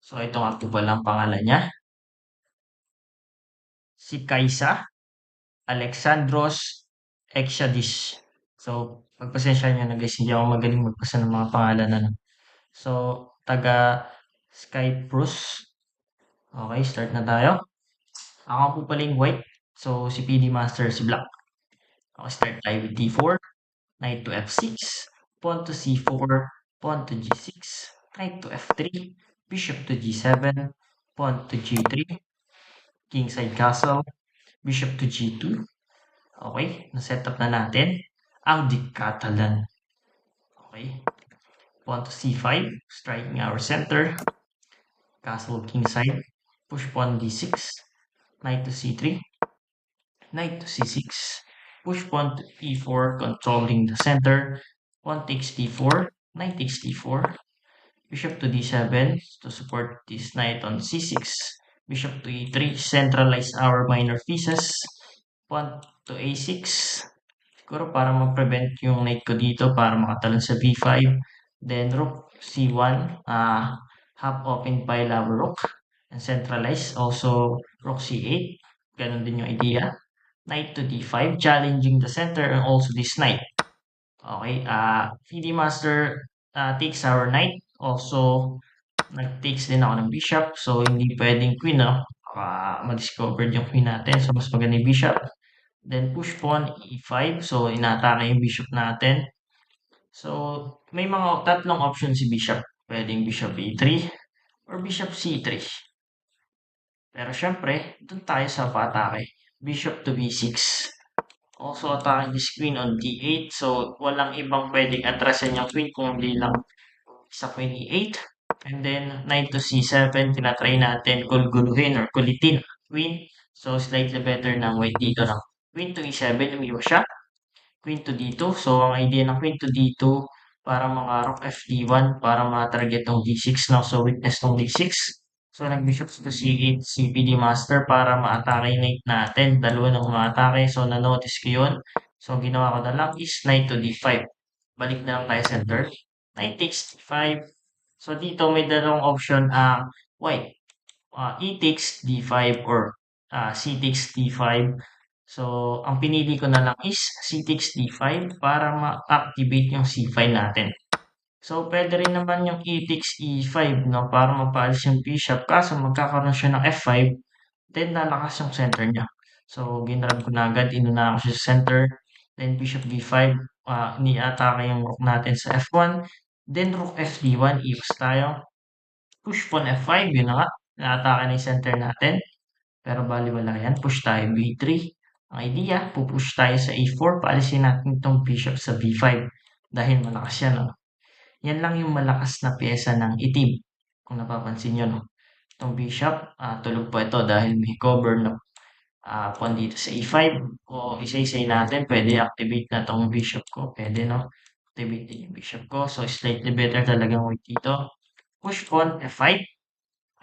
So, ito nga po pala ang pangalan niya. Si Kaisa Alexandros Exadis. So, pagpasensya niyo na guys, hindi ako magaling magbasa ng mga pangalan na. So, taga Skyprus. Okay, start na tayo. Ako po pala yung white. So, si PD Master si black. Okay, start tayo with D4. Knight to F6. Pawn to C4. Pawn to G6. Knight to F3. Bishop to G7. Pawn to G3. Kingside castle. Bishop to G2. Okay, na-set up na natin ang Di Catalan. Okay, pawn to C5, striking our center. Castle kingside, push pawn D6, knight to C3, knight to C6, push pawn to E4, controlling the center. Pawn takes D4, knight takes D4, bishop to D7 to support this knight on C6, bishop to E3, centralize our minor pieces. Pawn to A6, siguro para ma-prevent yung knight ko dito para makatalon sa b5. Then rook c1, half open by our rook and centralize. Also rook c8, ganun din yung idea. Knight to d5, challenging the center and also this knight. Okay, PD Master takes our knight. Also, nag-takes din ako ng bishop. So, hindi pwedeng queen, no? Ma-discovered yung queen natin. So, mas maganda yung bishop. Then push pawn e5. So, inatake yung bishop natin. So, may mga tatlong options si bishop. Pwedeng bishop e3 or bishop c3. Pero syempre, dun tayo sa patake. Bishop to b6. Also attacking this queen on d8. So, walang ibang pwedeng atrasan yung queen kung hindi lang sa queen e8. And then, knight to c7. Tinatry natin gulguluhin or kulitin queen. So, slightly better ng white dito ng queen to e7. Umiwas siya. Queen to d2. So, ang idea ng queen to d2 para maka-rook fd1 para ma-target tong d6 no? So, weakness tong d6. So, nag-bishop to c8 si PD Master para ma-atake yung knight natin. Dalawa nang ma-atake. So, na-notice ko yun. So, ginawa ko na lang is knight to d5. Balik na lang tayo center. Knight takes d5. So, dito may dalawang option white. E takes d5 or C takes d5. So, ang pinili ko na lang is C takes d5 para ma-activate yung c5 natin. So, pwede rin naman yung E takes e5, no? Para mapaalis yung bishop. Kaso, magkakaroon siya ng f5, then lalakas yung center niya. So, ginrab ko na agad. Inuna ko siya sa center. Then, bishop d5. Ni-atake yung rook natin sa f1. Then, rook fd1. Iwas tayo. Push pawn f5. Yun na nga. Na-atake na yung center natin. Pero baliwala yan. Push tayo b3. Ang idea, pupush tayo sa a4. Paalisin natin itong bishop sa b5. Dahil malakas yan, no? Yan lang yung malakas na pyesa ng itim. Kung napapansin nyo, no? Itong bishop, tulog pa ito dahil may cover na pawn dito sa e5. O isa-isay natin, pwede activate na itong bishop ko. Pwede, no? Activate din yung bishop ko. So, slightly better talagang white dito. Push pawn f5.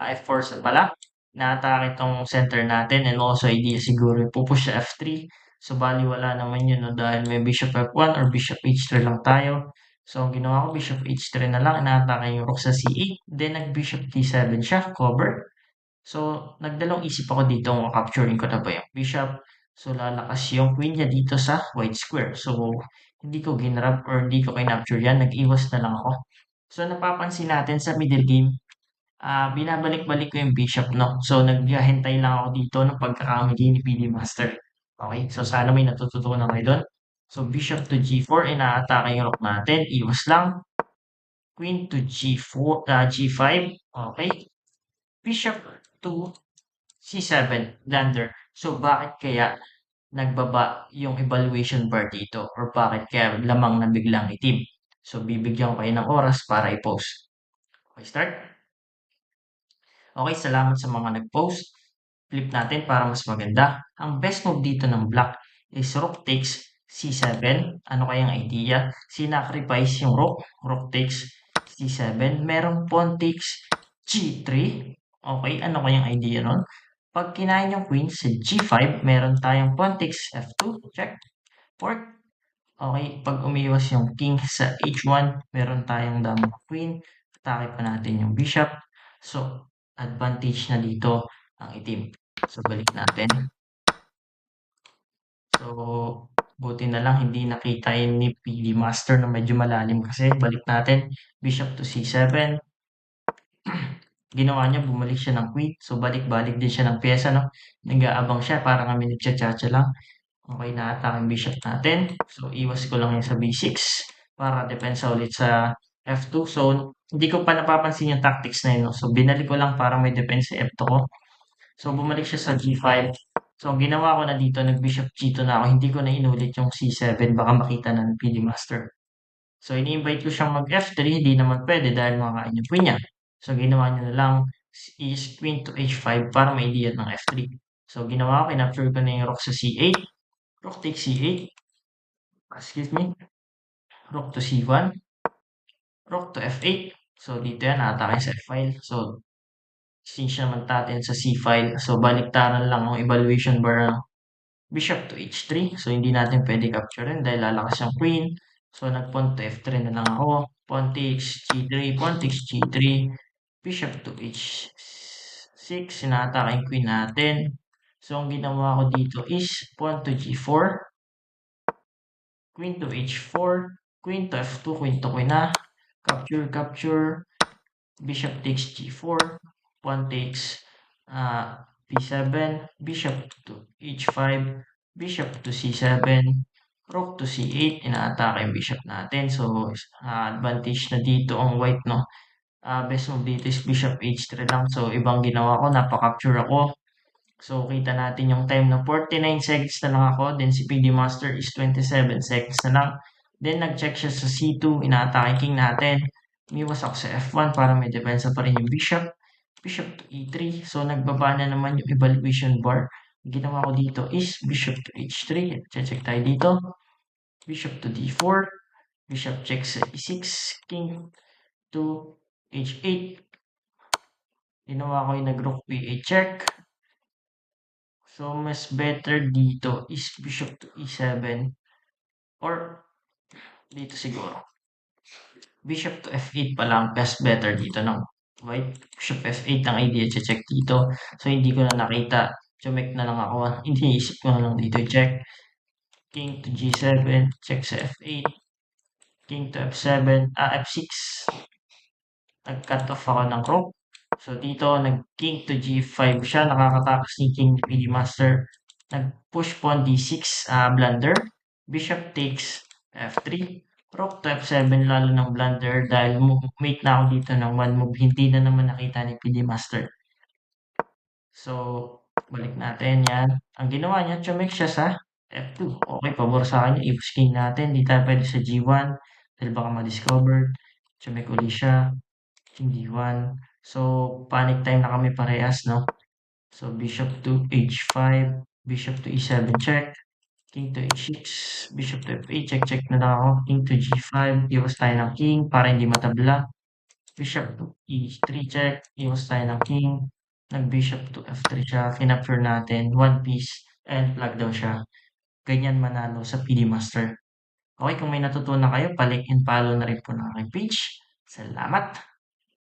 F4 sa pala. Na-atake itong center natin and also idea siguro pupush sa f3. So, bali wala naman yun, no? Dahil may bishop f1 or bishop h3 lang tayo. So, ang ginawa ko, bishop h3 na lang. Inaatake yung rook sa c8. Then, nag-bishop d7 siya. Cover. So, nagdalawang isip ako dito kung capturing ko na ba yung bishop. So, lalakas yung queen niya dito sa white square. So, hindi ko ginrab or hindi ko kinapture yan. Nag-iwas na lang ako. So, napapansin natin sa middle game, binabalik-balik ko yung bishop, no? So, naghihintay lang ako dito ng pagkakamali ni PD Master. Okay? So, sana may natututunan kayo doon. So, bishop to g4, inaatake yung rook natin. Iwas lang. Queen to g4, g5. Okay? Bishop to c7, blunder. So, bakit kaya nagbaba yung evaluation bar dito? Or bakit kaya lamang na biglang itim? So, bibigyan ko kayo ng oras para i-post. Okay, start. Okay, salamat sa mga nag-post. Flip natin para mas maganda. Ang best move dito ng black is rook takes c7. Ano kayang idea? Sinacrifice yung rook. Rook takes c7. Merong pawn takes g3. Okay, ano kayang idea nun? Pag kinain yung queen sa g5, meron tayong pawn takes f2. Check. Fork. Okay, pag umiwas yung king sa h1, meron tayong damang queen. Atake pa natin yung bishop. So, advantage na dito ang itim. So, balik natin. So, buti na lang hindi nakita yun ni PD Master na medyo malalim kasi balik natin. Bishop to C7. Ginawa niya, bumalik siya ng queen. So, balik-balik din siya ng pyesa, no? Nag-aabang siya, para kami nagchat-chatcha lang. Okay na ata ang bishop natin. So, iwas ko lang yan sa B6 para depensa ulit sa F2. So, hindi ko pa napapansin yung tactics na yun, no? So, binalik ko lang para may depensa F2 ko. So, bumalik siya sa G5. So, ang ginawa ko na dito, nag-bishop G2 na ako. Hindi ko na inulit yung C7. Baka makita na ng PD Master. So, ini-invite ko siyang mag-F3. Hindi naman pwede dahil makakain yung queen niya. So, ginawa niya na lang is queen to H5 para ma-ideate ng F3. So, ginawa ko, kinapture ko na yung rook sa C8. Rook takes C8. Excuse me. Rook to C1. Rook to F8. So, dito yan, atake sa F-file. So, since naman natin sa C-file, so baliktaran lang ang evaluation bar ng bishop to H3. So, hindi natin pwede capturein dahil lalakas yung queen. So, nag-pawn to F3 na lang ako. Pawn takes G3, pawn takes G3, bishop to H6. Sinatake yung queen natin. So, ang ginawa ko dito is pawn to G4, queen to H4, queen to F2, queen to queen na. Capture, capture. Bishop takes G4, pawn takes B7, bishop to H5, bishop to C7, rook to C8, inaatake yung bishop natin. So, advantage na dito ang white, no? Best move dito is bishop H3 lang. So, ibang ginawa ko, napaka-capture ako. So, kita natin yung time na 49 seconds na lang ako. Then, si PD Master is 27 seconds na lang. Then, nag-check siya sa C2. Inaatake king natin. Umiwas ako sa F1 para may depensa pa rin yung bishop. Bishop to E3. So, nagbaba na naman yung evaluation bar. Ginawa ko dito is bishop to H3. Check tayo dito. Bishop to D4. Bishop check sa E6. King to H8. Ginawa ko yung nag-rook P8 check. So, mas better dito is bishop to E7 or dito siguro. Bishop to F8 pa lang, mas better dito ng white. Bishop F8 ang idea, check dito. So, hindi ko na nakita. Chumek na lang ako. Iniisip ko na lang dito check. King to G7, check sa F8. King to F7, F6. Nag-cut off ako ng rook. So, dito, nag-king to G5 siya. Nakakatakas ni king ni PD Master. Nag-push pawn D6, blunder. Bishop takes F3. Rook to F7, lalo ng blunder dahil mate na ako dito ng one move. Hindi na naman nakita ni PD Master. So, balik natin yan. Ang ginawa niya, chumek siya sa F2. Okay, pabor sa akin yung i king natin. Di tayo pwede sa G1 dahil baka ma-discovered. Chumek uli siya. King D1. So, panic time na kami parehas, no? So, bishop to H5, bishop to E7 check, king to H6, bishop to F8, check na lang ako, king to G5, iwas tayo ng king para hindi matabla, bishop to E3 check, iwas tayo ng king, nag-bishop to F3 siya, kinapture natin, one piece, and flag daw siya. Ganyan manalo sa PD Master. Okay, kung may natutunan kayo, like and follow na rin po ng aking page. Salamat!